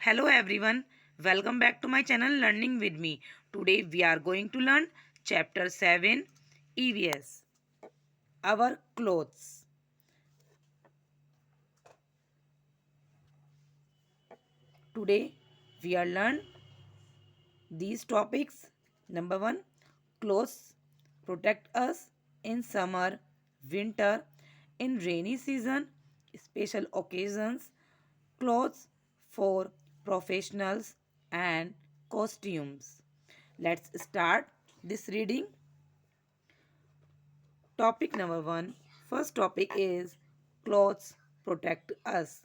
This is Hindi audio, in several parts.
Hello everyone, welcome back to my channel Learning with me. Today we are going to learn chapter 7 EVS, our clothes. Today we are learn these topics. Number 1, clothes protect us in summer, winter, in rainy season, special occasions, clothes for professionals and costumes. Let's start this reading. Topic number 1. First topic is clothes protect us.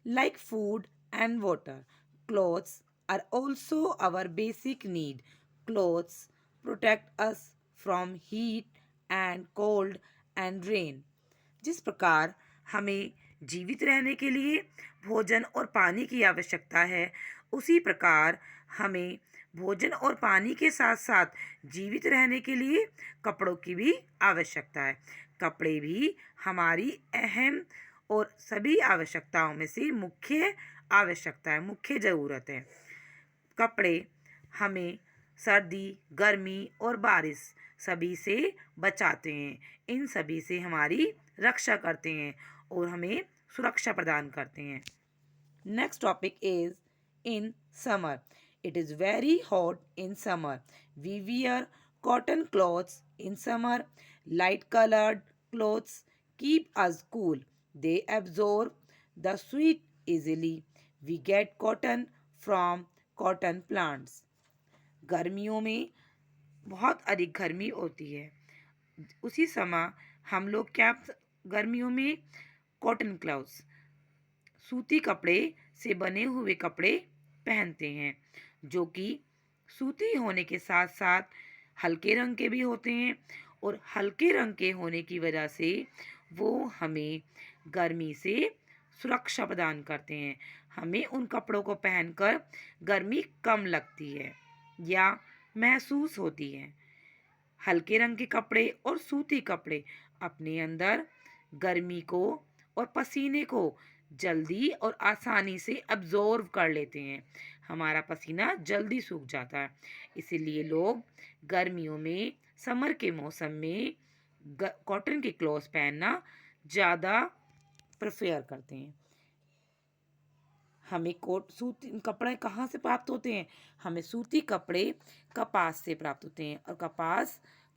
Like food and water, clothes are also our basic need. Clothes protect us from heat and cold and rain. जिस प्रकार हमें जीवित रहने के लिए भोजन और पानी की आवश्यकता है, उसी प्रकार हमें भोजन और पानी के साथ साथ जीवित रहने के लिए कपड़ों की भी आवश्यकता है। कपड़े भी हमारी अहम और सभी आवश्यकताओं में से मुख्य आवश्यकता है, मुख्य ज़रूरत है। कपड़े हमें सर्दी, गर्मी और बारिश सभी से बचाते हैं। इन सभी से हमारी रक्षा करते हैं और हमें सुरक्षा प्रदान करते हैं। Next topic is in summer. It is very hot in summer. We wear cotton clothes in summer. Light colored clothes keep us cool. They absorb the sweat easily. We get cotton from cotton plants. गर्मियों में बहुत अधिक गर्मी होती है। उसी समय हम लोग क्या गर्मियों में कॉटन क्लॉथ्स, सूती कपड़े से बने हुए कपड़े पहनते हैं, जो कि सूती होने के साथ साथ हल्के रंग के भी होते हैं और हल्के रंग के होने की वजह से वो हमें गर्मी से सुरक्षा प्रदान करते हैं। हमें उन कपड़ों को पहनकर गर्मी कम लगती है या महसूस होती है। हल्के रंग के कपड़े और सूती कपड़े अपने अंदर गर्मी को और पसीने को जल्दी और आसानी से अब्जॉर्व कर लेते हैं। हमारा पसीना जल्दी सूख जाता है, इसीलिए लोग गर्मियों में, समर के मौसम में कॉटन के क्लॉथ्स पहनना ज़्यादा प्रेफर करते हैं। हमें सूती कपड़े कहाँ से प्राप्त होते हैं? हमें सूती कपड़े कपास से प्राप्त होते हैं और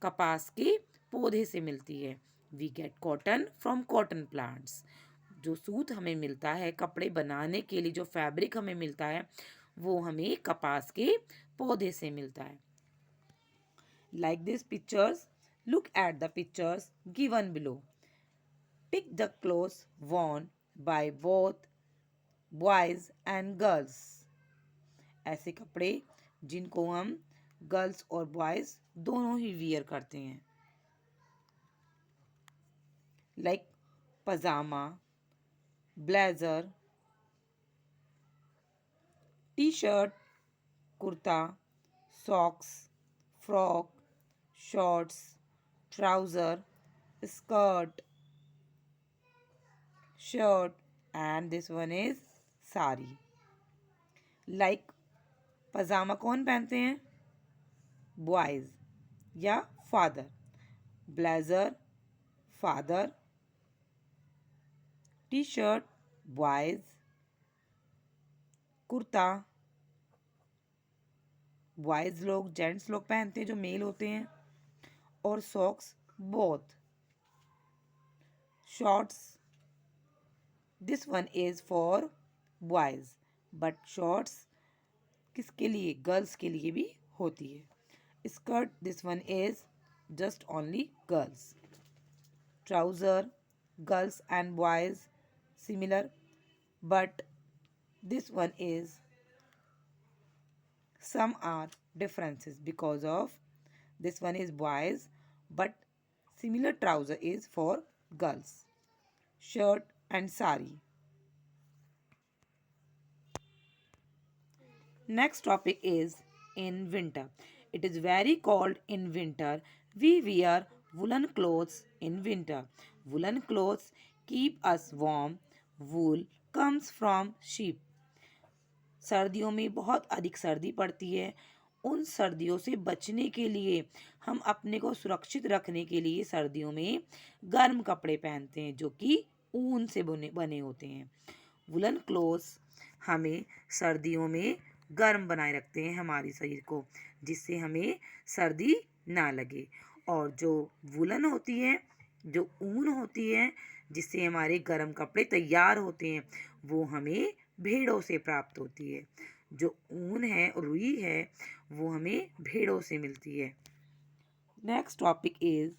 कपास के पौधे से मिलती है। We get cotton from cotton plants. जो सूत हमें मिलता है कपड़े बनाने के लिए, जो फैब्रिक हमें मिलता है, वो हमें कपास के पौधे से मिलता है। Like this pictures, look at the pictures given below. Pick the clothes worn by both boys and girls. ऐसे कपड़े जिनको हम गर्ल्स और बॉयज़ दोनों ही वियर करते हैं। Like pyjama, blazer, T shirt, kurta, socks, frock, shorts, trouser, skirt, shirt, and this one is sari. Like pyjama कौन पहनते हैं? बॉयज़ या father. Blazer father, T shirt boys, kurta boys लोग, जेंट्स लोग पहनते हैं जो मेल होते हैं, और socks both. Shorts, this one is for boys, but shorts किसके लिए? गर्ल्स के लिए भी होती है. Skirt, this one is just only girls. Trouser, girls and boys similar, but this one is some are differences because of this one is boys but similar trouser is for girls. Shirt and sari. Next topic is in winter. It is very cold in winter. We wear woolen clothes in winter. Woolen clothes keep us warm. Wool comes from sheep. सर्दियों में बहुत अधिक सर्दी पड़ती है। उन सर्दियों से बचने के लिए हम अपने को सुरक्षित रखने के लिए सर्दियों में गर्म कपड़े पहनते हैं जो कि ऊन से बने बने होते हैं। वुलन क्लोथ्स हमें सर्दियों में गर्म बनाए रखते हैं हमारे शरीर को, जिससे हमें सर्दी ना लगे। और जो वुलन होती है, जो ऊन होती है जिससे हमारे गर्म कपड़े तैयार होते हैं, वो हमें भेड़ों से प्राप्त होती है। जो ऊन है, रुई है, वो हमें भेड़ों से मिलती है। Next topic is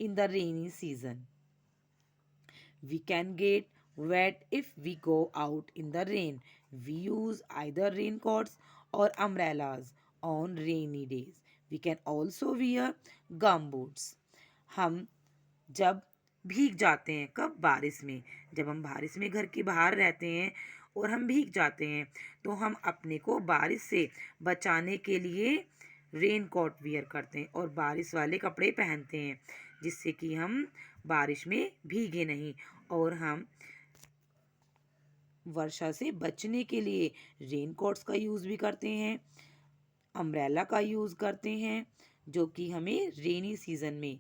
in the rainy season. We can get wet if we go out in the rain. We use either raincoats or umbrellas on rainy days. We can also wear gum boots. हम जब भीग जाते हैं, कब? बारिश में। जब हम बारिश में घर के बाहर रहते हैं और हम भीग जाते हैं तो हम अपने को बारिश से बचाने के लिए रेन कोट वियर करते हैं और बारिश वाले कपड़े पहनते हैं, जिससे कि हम बारिश में भीगे नहीं। और हम वर्षा से बचने के लिए रेन कोट्स का यूज़ भी करते हैं, अम्ब्रेला का यूज़ करते हैं, जो कि हमें रेनी सीजन में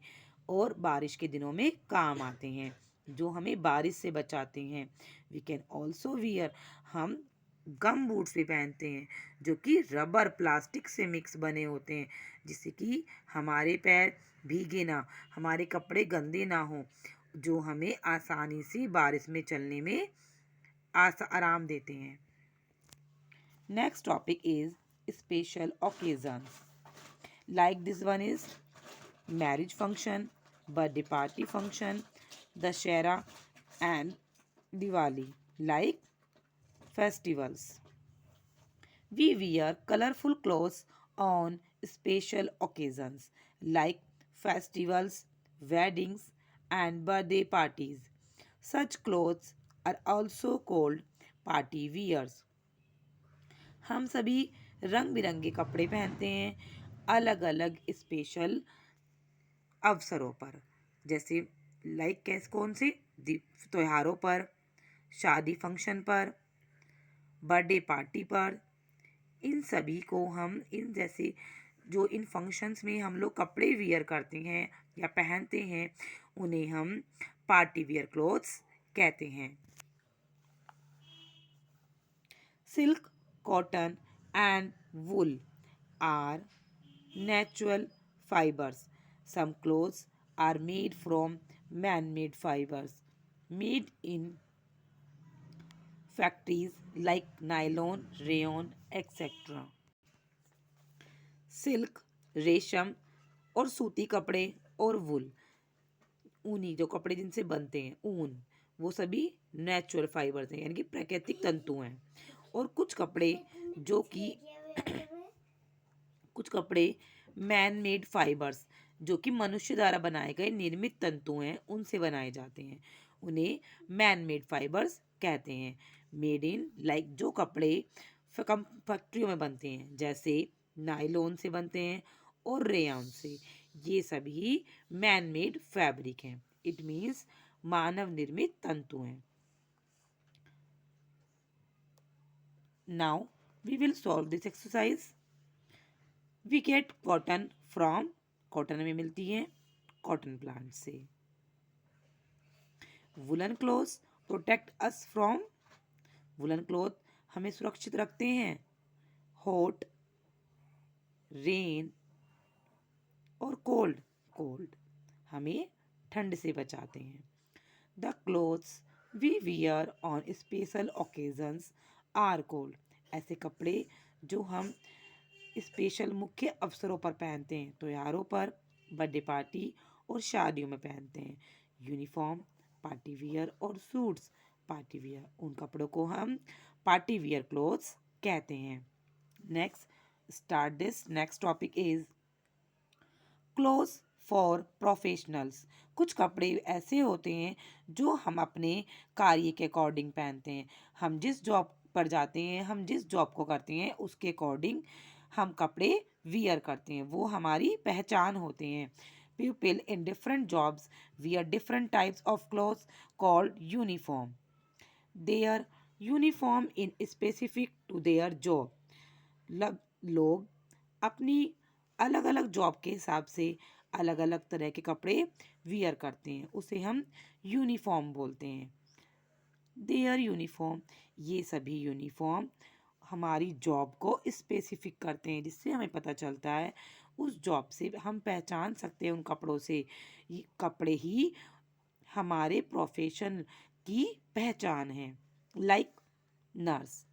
और बारिश के दिनों में काम आते हैं, जो हमें बारिश से बचाते हैं। वी कैन ऑल्सो वियर, हम गम बूट्स भी पहनते हैं जो कि रबर प्लास्टिक से मिक्स बने होते हैं, जिससे कि हमारे पैर भीगे ना, हमारे कपड़े गंदे ना हो, जो हमें आसानी से बारिश में चलने में आराम देते हैं। Next topic is special occasions, like this one is marriage function, birthday party function, Dashera and Diwali, like festivals. We wear colorful clothes on special occasions like festivals, weddings, and birthday parties. Such clothes are also called party wears. हम सभी रंग बिरंगे कपड़े पहनते हैं अलग अलग स्पेशल अवसरों पर, जैसे लाइक कौन से? त्योहारों पर, शादी फंक्शन पर, बर्थडे पार्टी पर। इन सभी को हम जो इन फंक्शंस में हम लोग कपड़े वियर करते हैं या पहनते हैं, उन्हें हम पार्टी वियर क्लोथ्स कहते हैं। Silk, cotton and wool are natural fibers. Some clothes are made from man-made fibers made in factories like nylon, rayon, etc. Silk, रेशम और सूती कपड़े और वुल, ऊनी जो कपड़े जिनसे बनते हैं, ऊन, वो सभी नेचुरल फाइबर्स हैं, यानी कि प्राकृतिक तंतु हैं। और कुछ कपड़े जो कि कुछ कपड़े मैन मेड फाइबर्स, जो कि मनुष्य द्वारा बनाए गए निर्मित तंतु हैं, उनसे बनाए जाते हैं, उन्हें मैन मेड फाइबर्स कहते हैं। मेड इन, लाइक जो कपड़े फैक्ट्रियों में बनते हैं, जैसे नायलॉन से बनते हैं और रेयन से, ये सभी मैन मेड फैब्रिक हैं। इट मीन्स मानव निर्मित तंतु हैं। Now we will solve this exercise. We get cotton from, cotton में मिलती है कॉटन प्लांट से। Woollen clothes protect us from, woollen cloth हमें सुरक्षित रखते हैं हॉट, रेन और कोल्ड, कोल्ड हमें ठंड से बचाते हैं। The clothes we wear on special occasions are called, ऐसे कपड़े जो हम स्पेशल मुख्य अवसरों पर पहनते हैं, त्योहारों पर, बर्थडे पार्टी और शादियों में पहनते हैं। यूनिफॉर्म, पार्टी वियर और सूट्स, पार्टी वियर, उन कपड़ों को हम पार्टी वियर क्लोथ्स कहते हैं। Next topic is clothes for professionals. कुछ कपड़े ऐसे होते हैं जो हम अपने कार्य के अकॉर्डिंग पहनते हैं। हम जिस जॉब पर जाते हैं, हम जिस जॉब को करते हैं, उसके अकॉर्डिंग हम कपड़े वियर करते हैं, वो हमारी पहचान होते हैं। People in different jobs wear different types of clothes called uniform. Their uniform in specific to their job. लोग अपनी अलग अलग जॉब के हिसाब से अलग अलग तरह के कपड़े वियर करते हैं, उसे हम यूनिफॉर्म बोलते हैं। देयर यूनिफॉर्म, ये सभी यूनिफॉर्म हमारी जॉब को स्पेसिफिक करते हैं, जिससे हमें पता चलता है उस जॉब से हम पहचान सकते हैं उन कपड़ों से। ये कपड़े ही हमारे प्रोफेशन की पहचान है। Like nurse,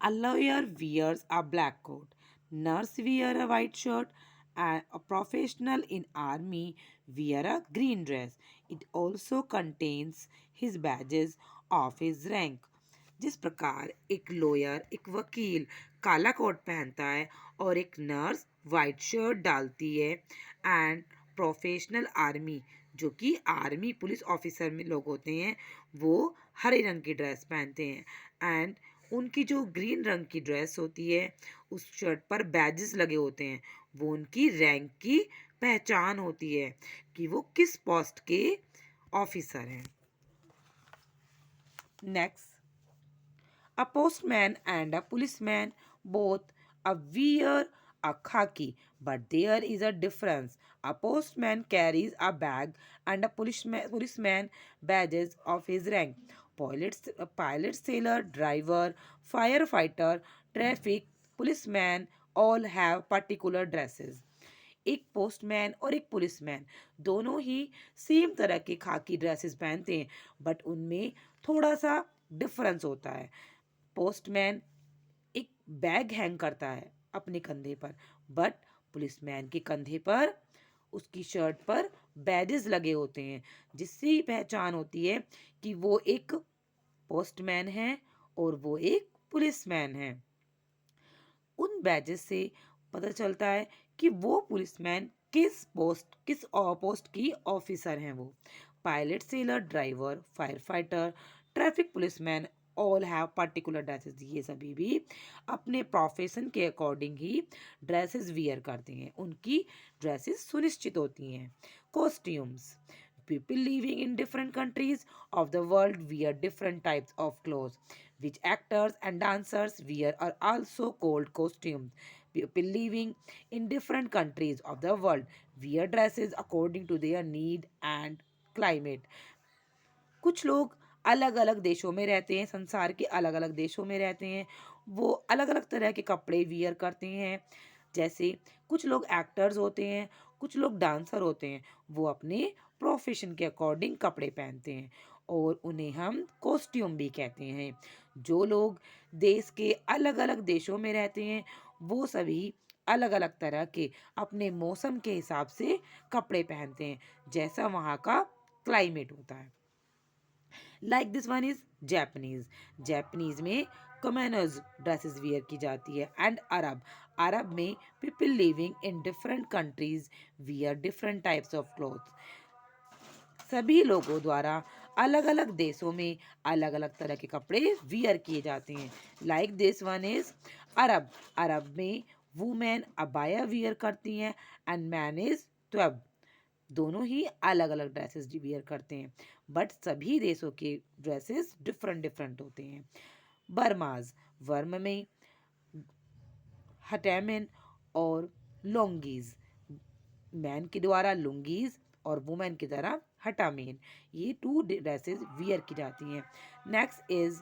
a lawyer wears a black coat. Nurse wear a white shirt. And a professional in army wear a green dress. It also contains his badges of his rank. जिस प्रकार एक लॉयर, एक वकील काला कोट पहनता है और एक नर्स वाइट शर्ट डालती है, एंड प्रोफेशनल आर्मी, जो कि आर्मी पुलिस ऑफिसर में लोग होते हैं, वो हरे रंग की ड्रेस पहनते हैं। एंड उनकी जो ग्रीन रंग की ड्रेस होती है, उस शर्ट पर बैजेस लगे होते हैं, वो उनकी रैंक की पहचान होती है कि वो किस पोस्ट के ऑफिसर हैं। Next, a postman and a policeman both wear a khaki, but there is a difference. A postman carries a bag and a policeman badges of his rank. Pilot, sailor, driver, firefighter, traffic, policeman all have particular dresses. एक पोस्टमैन और एक पुलिसमैन दोनों ही सेम तरह के खाकी ड्रेसेस पहनते हैं, बट उनमें थोड़ा सा डिफरेंस होता है। पोस्टमैन एक बैग हैंग करता है अपने कंधे पर, बट पुलिसमैन के कंधे पर, उसकी शर्ट पर बैजेस लगे होते हैं, जिससे ही पहचान होती है कि वो एक पोस्टमैन है और वो एक पुलिसमैन है। उन बैजेस से पता चलता है कि वो पुलिसमैन किस पोस्ट की ऑफिसर हैं वो। Pilot, seller, driver, fire fighter, traffic policeman all have particular dresses. ये सभी भी अपने प्रोफेशन के अकॉर्डिंग ही ड्रेसेस वियर करते हैं, उनकी ड्रेसेस सुनिश्चित होती हैं। Costumes, people living in different countries of the world wear different types of clothes, which actors and dancers wear are also called costumes. People living in different countries of the world wear dresses according to their need and climate. कुछ लोग अलग अलग देशों में रहते हैं, संसार के अलग अलग देशों में रहते हैं, वो अलग अलग तरह के कपड़े वियर करते हैं। जैसे कुछ लोग एक्टर्स होते हैं, कुछ लोग डांसर होते हैं, वो अपने प्रोफेशन के अकॉर्डिंग कपड़े पहनते हैं और उन्हें हम कॉस्ट्यूम भी कहते हैं। जो लोग देश के अलग अलग देशों में रहते हैं, वो सभी अलग अलग तरह के अपने मौसम के हिसाब से कपड़े पहनते हैं, जैसा वहाँ का क्लाइमेट होता है। Like this one is Japanese. Japanese में कमेनोज ड्रेसेस वियर की जाती है। एंड अरब, अरब में people living in different countries wear different types of clothes. सभी लोगों द्वारा अलग अलग देशों में अलग अलग तरह के कपड़े वियर किए जाते हैं। लाइक दिस वन इज अरब। अरब में वुमेन अबाया वियर करती हैं एंड मैन इज त्वब। दोनों ही अलग अलग ड्रेसेस वियर करते हैं, बट सभी देशों के ड्रेसेस डिफरेंट डिफरेंट होते हैं। बर्माज, वर्म में हटैमिन और लोंगीज, मैन के द्वारा लुंगीज और वुमेन की तरह हटामीन, ये टू ड्रेसेस वियर की जाती हैं। Next is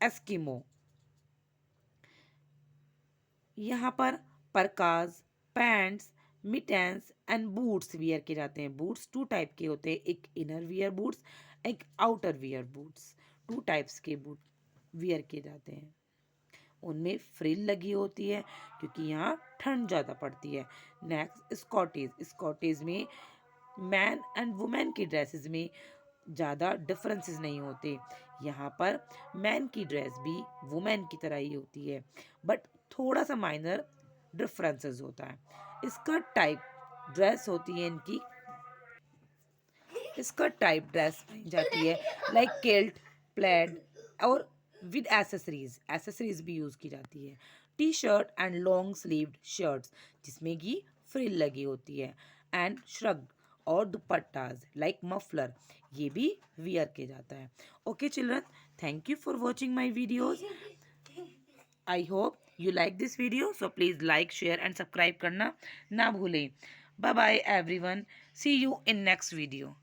Eskimo. यहाँ पर परकाज, पैंट्स, मिटेंस एंड बूट्स वियर किए जाते हैं। बूट्स टू टाइप के होते हैं, एक इनर वियर बूट्स, एक outer wear boots. Two types के बूट वियर किए जाते हैं। उनमें फ्रिल लगी होती है क्योंकि यहाँ ठंड ज़्यादा पड़ती है। नेक्स्ट स्कॉटीज। स्कॉटीज में मैन एंड वुमेन की ड्रेसेस में ज़्यादा डिफरेंसेस नहीं होते। यहाँ पर मैन की ड्रेस भी वुमेन की तरह ही होती है, बट थोड़ा सा माइनर डिफरेंसेस होता है। इसका टाइप ड्रेस होती है इनकी, इसका टाइप ड्रेस पहनी जाती है लाइक किल्ट, प्लेड और विद एसेसरीज, एसेसरीज भी यूज़ की जाती है। T shirt and long sleeved shirts जिसमें कि फ्रिल लगी होती है, एंड श्रग और दुपट्टाज लाइक मफलर, ये भी वियर किया जाता है। Okay children, Thank you for watching my videos. I hope you like this video. So please like, share and subscribe करना ना भूलें. Bye bye everyone. See you in next video.